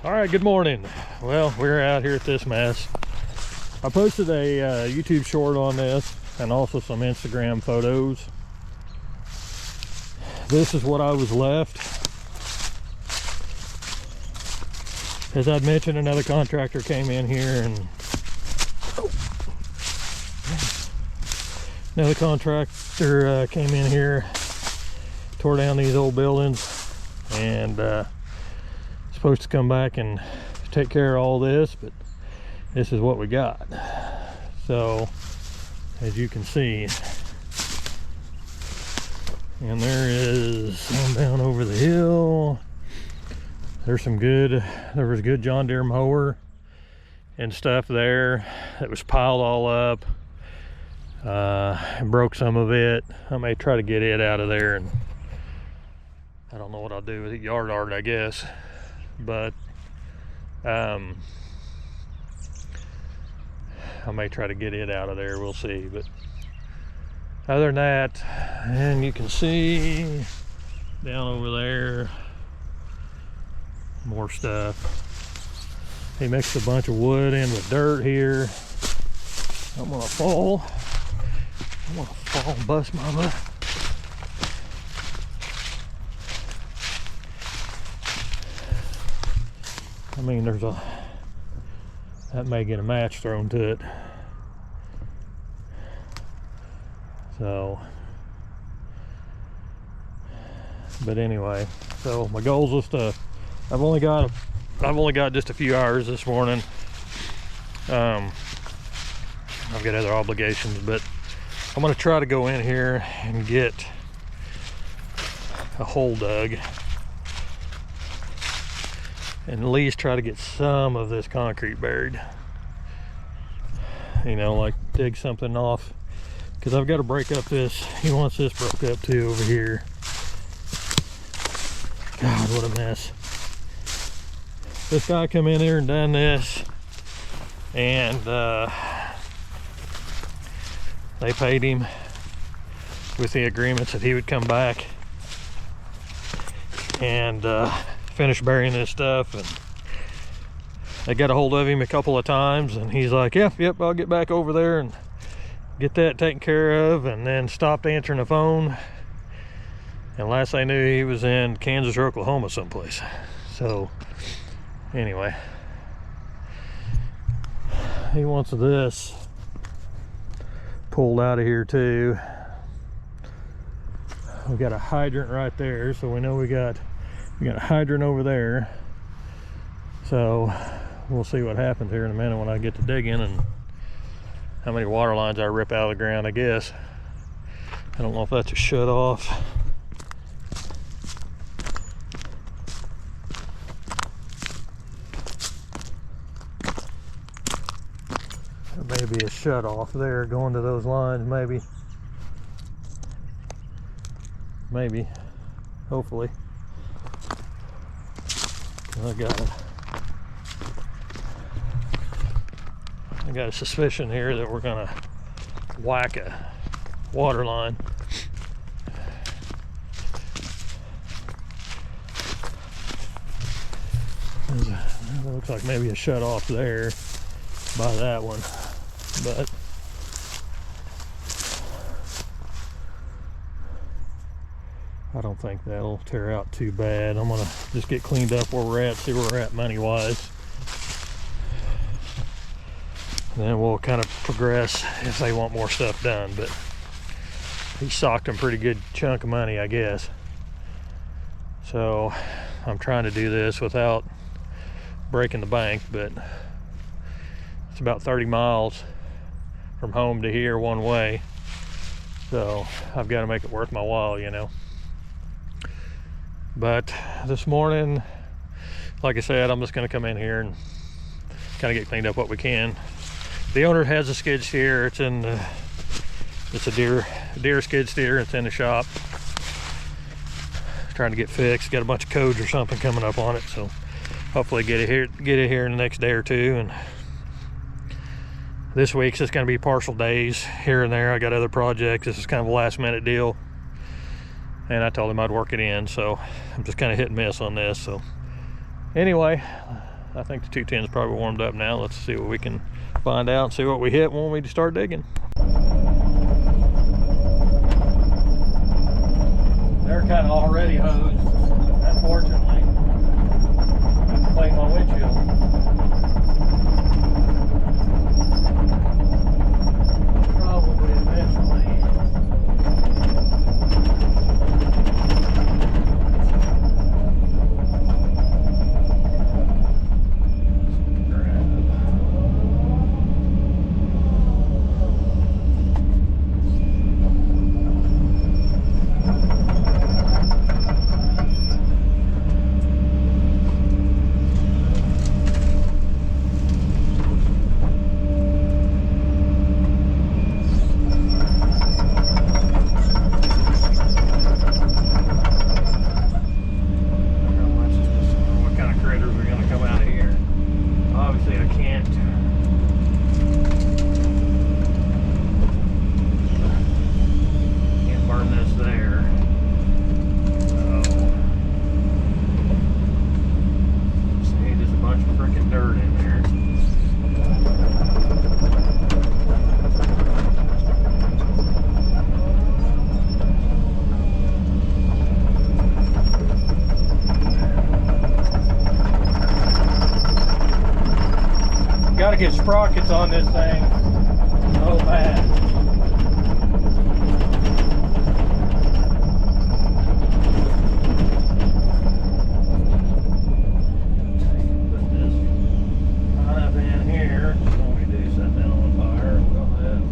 All right, good morning. Well, we're out here at this mess. I posted a YouTube short on this and also some Instagram photos. This is what I was left. As I'd mentioned, another contractor came in here and another contractor came in here, tore down these old buildings, and supposed to come back and take care of all this, but this is what we got. So as you can see, and there is some down over the hill. There's some good, there was good John Deere mower and stuff there that was piled all up. And broke some of it. I may try to get it out of there, and I don't know what I'll do with it. Yard art, I guess. But I may try to get it out of there. We'll see. But other than that, and you can see down over there more stuff. He mixed a bunch of wood in with dirt here. I'm gonna fall. I'm gonna fall and bust my butt. I mean, that may get a match thrown to it. So, but anyway, so my goals was to, I've only got just a few hours this morning. I've got other obligations, but I'm gonna try to go in here and get a hole dug and at least try to get some of this concrete buried. You know, like dig something off, because I've got to break up this. He wants this broke up too over here. God, what a mess. This guy come in here and done this, and they paid him with the agreements that he would come back and finish burying this stuff. And they got a hold of him a couple of times, and he's like, yep, I'll get back over there and get that taken care of, and then stopped answering the phone. And last I knew, he was in Kansas or Oklahoma someplace. So anyway, he wants this pulled out of here too. We got a hydrant right there, so we know we got a hydrant over there. So we'll see what happens here in a minute when I get to digging, and how many water lines I rip out of the ground, I guess. I don't know if that's a shut off. There may be a shut off there going to those lines, maybe, hopefully. I got a suspicion here that we're gonna whack a water line. It looks like maybe a shut off there by that one, but I don't think that'll tear out too bad. I'm gonna just get cleaned up where we're at, see where we're at money wise. And then we'll kind of progress if they want more stuff done. But he socked them pretty good chunk of money, I guess. So I'm trying to do this without breaking the bank, but it's about 30 miles from home to here one way. So I've got to make it worth my while, you know. But this morning, like I said, I'm just going to come in here and kind of get cleaned up what we can. The owner has a skid steer. It's a deer skid steer. It's in the shop. Trying to get fixed. Got a bunch of codes or something coming up on it, so hopefully get it here in the next day or two. And this week's just going to be partial days here and there. I got other projects. This is kind of a last minute deal, and I told him I'd work it in, so I'm just kind of hit and miss on this. So anyway, I think the 210's probably warmed up now. Let's see what we can find out and see what we hit when we start digging. They're kind of already hosed, unfortunately. I have to clean my windshield. Probably eventually. Gotta get sprockets on this thing so bad. Put this right up in here. When we do set that on fire, we'll have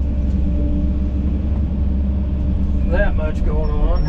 that much going on.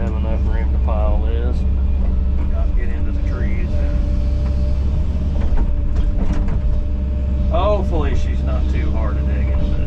have enough room to pile this, not get into the trees. Hopefully she's not too hard to dig in, but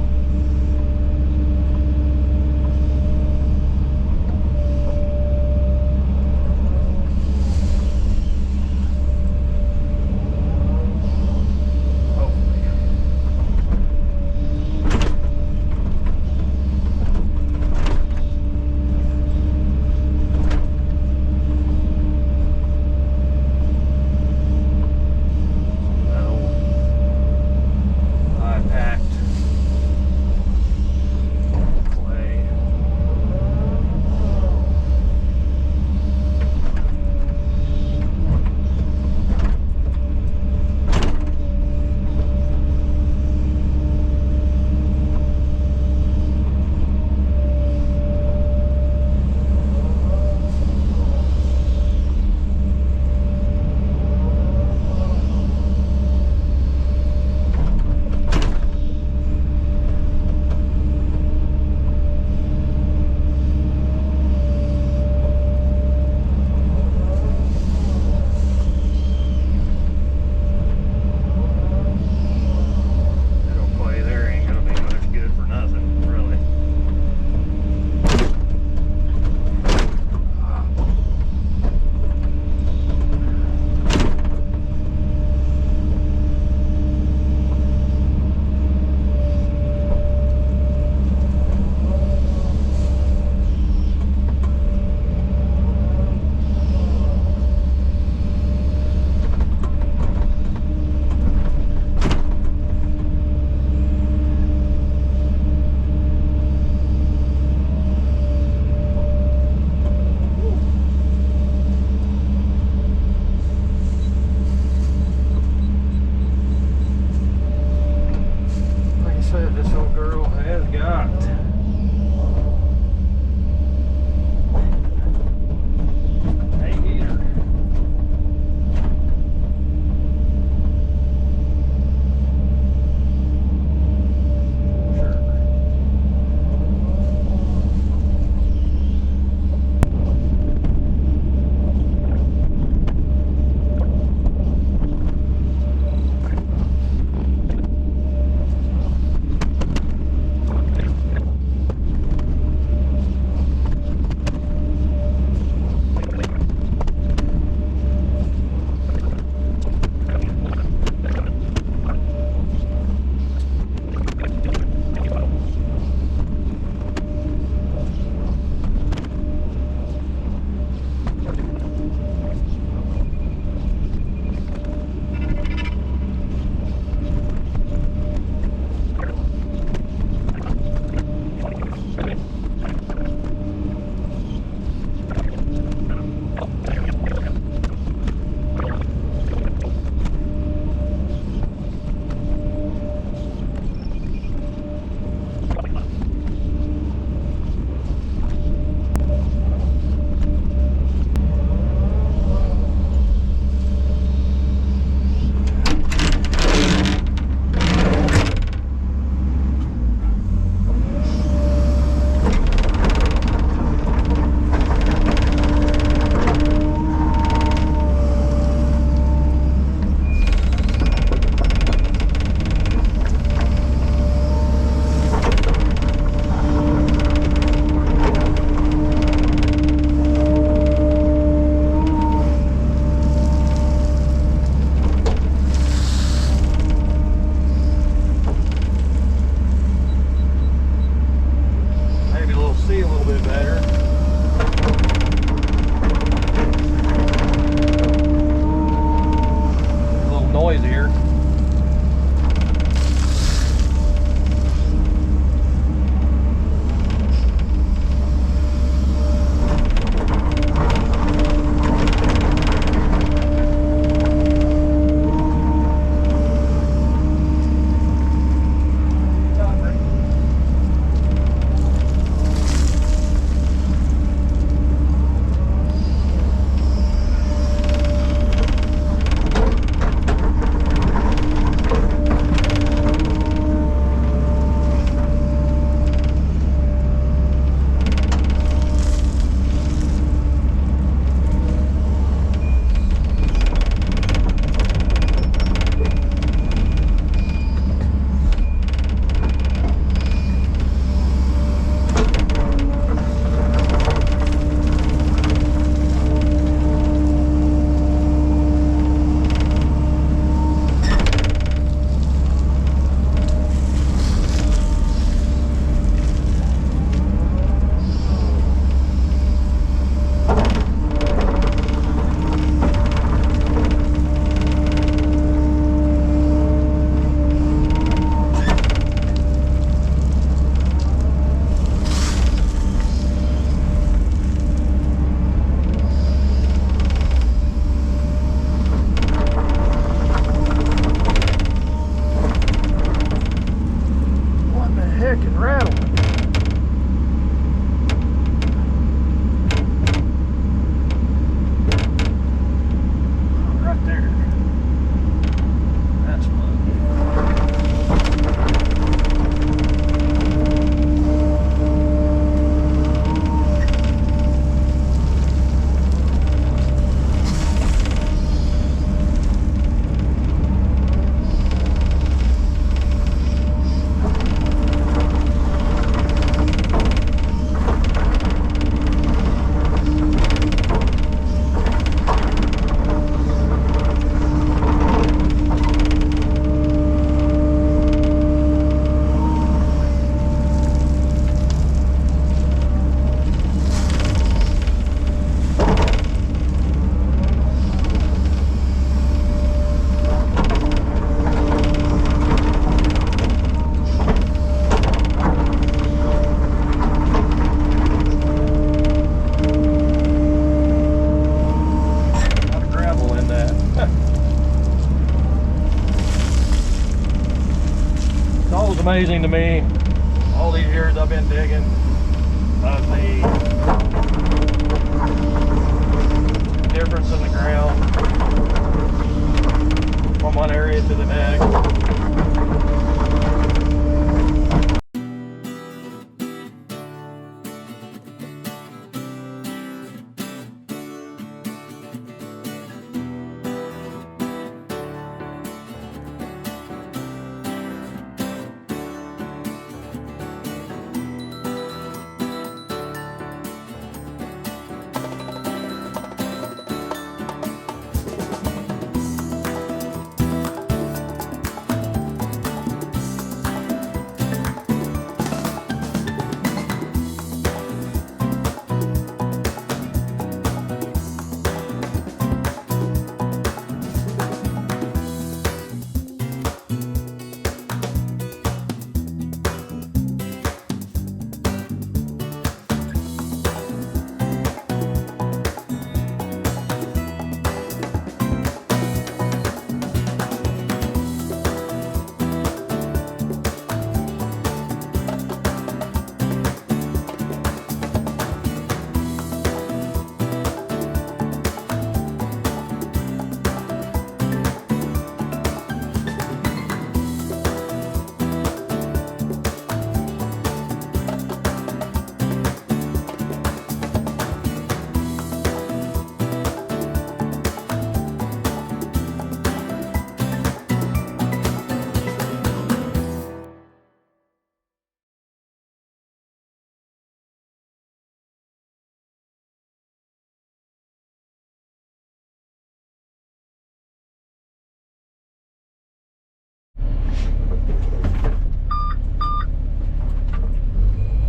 amazing to me, all these years I've been digging, of the difference in the ground from one area to the next.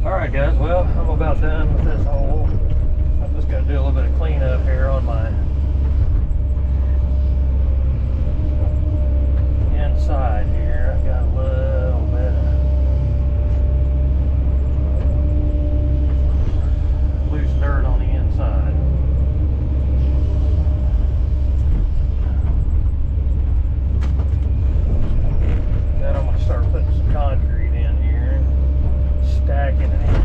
Alright guys, well, I'm about done with this hole. I'm just going to do a little bit of cleanup here on my inside here. I've got a little bit of loose dirt on the inside. Then I'm going to start putting some concrete in here, stacking it here.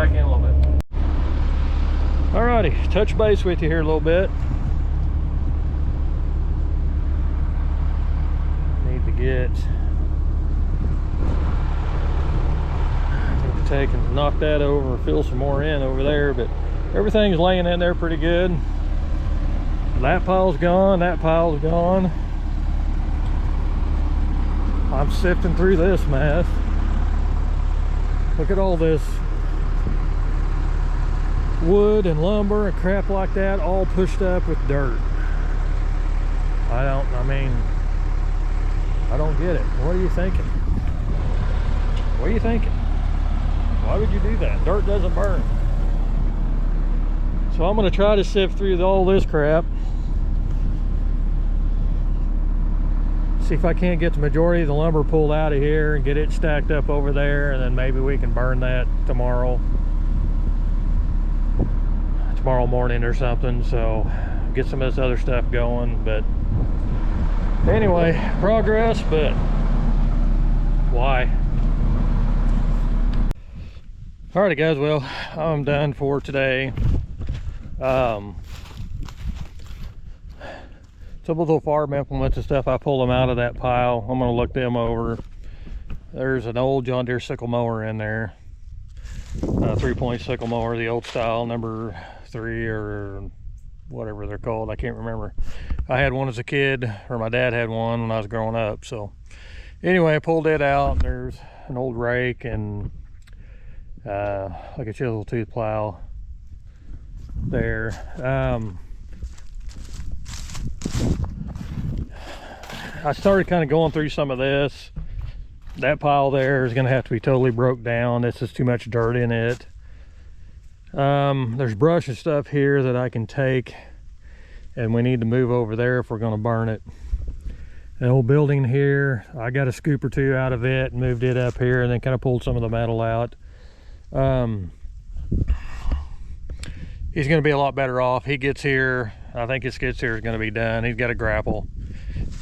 back in a little bit. Alrighty, touch base with you here a little bit. Need to take and knock that over, fill some more in over there, but everything's laying in there pretty good. That pile's gone, that pile's gone. I'm sifting through this mess. Look at all this wood and lumber and crap like that, all pushed up with dirt. I don't get it. What are you thinking? What are you thinking? Why would you do that? Dirt doesn't burn. So I'm going to try to sift through all this crap. See if I can't get the majority of the lumber pulled out of here and get it stacked up over there, and then maybe we can burn that tomorrow morning or something. So get some of this other stuff going. But anyway, progress, but why? Alrighty guys, well, I'm done for today. Some of the farm implements and stuff, I pulled them out of that pile. I'm going to look them over. There's an old John Deere sickle mower in there, 3-point sickle mower, the old style, number 3 or whatever they're called. I can't remember. I had one as a kid, or my dad had one when I was growing up. So anyway, I pulled it out, and there's an old rake and like a chisel tooth plow there. I started kind of going through some of this. That pile there is going to have to be totally broke down. This is too much dirt in it. There's brush and stuff here that I can take, and we need to move over there if we're going to burn it. An old building here, I got a scoop or two out of it and moved it up here, and then kind of pulled some of the metal out. He's going to be a lot better off. He gets here, I think his skid steer is going to be done. He's got a grapple,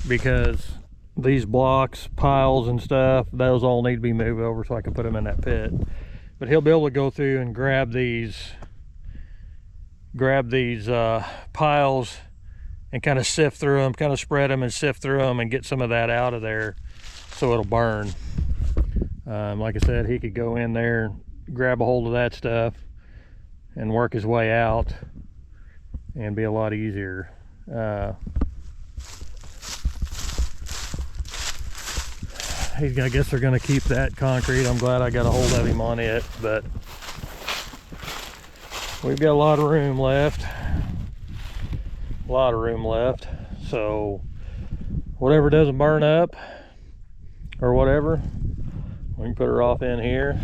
because these blocks, piles and stuff, those all need to be moved over so I can put them in that pit. But he'll be able to go through and grab these piles and kind of sift through them, kind of spread them and sift through them and get some of that out of there so it'll burn. Like I said, he could go in there, grab a hold of that stuff and work his way out, and be a lot easier. I guess they're going to keep that concrete. I'm glad I got a hold of him on it, but we've got a lot of room left. So whatever doesn't burn up or whatever, we can put her off in here.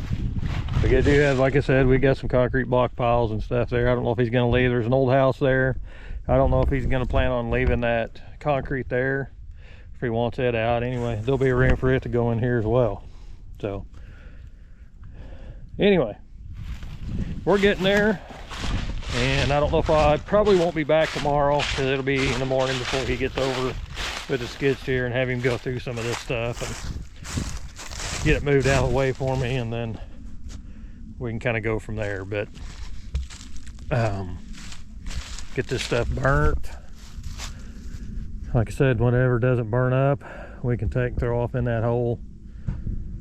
We do have, like I said, we got some concrete block piles and stuff there. I don't know if he's going to leave. There's an old house there. I don't know if he's going to plan on leaving that concrete there, if he wants it out. Anyway, there'll be room for it to go in here as well. So anyway, we're getting there, and I don't know if I probably won't be back tomorrow, because it'll be in the morning before he gets over with the skid steer, and have him go through some of this stuff and get it moved out of the way for me, and then we can kind of go from there. But get this stuff burnt. Like I said, whatever doesn't burn up, we can take and throw off in that hole.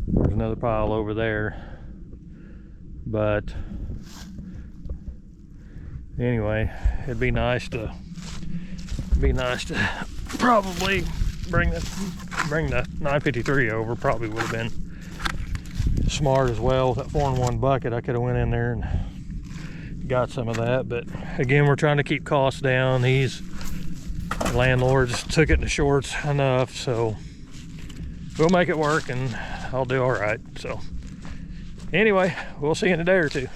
There's another pile over there. But anyway, it'd be nice to probably bring the 953 over. Probably would have been smart as well. With that 4-in-1 bucket, I could have went in there and got some of that. But again, we're trying to keep costs down. Landlords took it in the shorts enough, so we'll make it work, and I'll do all right. So anyway, we'll see you in a day or two.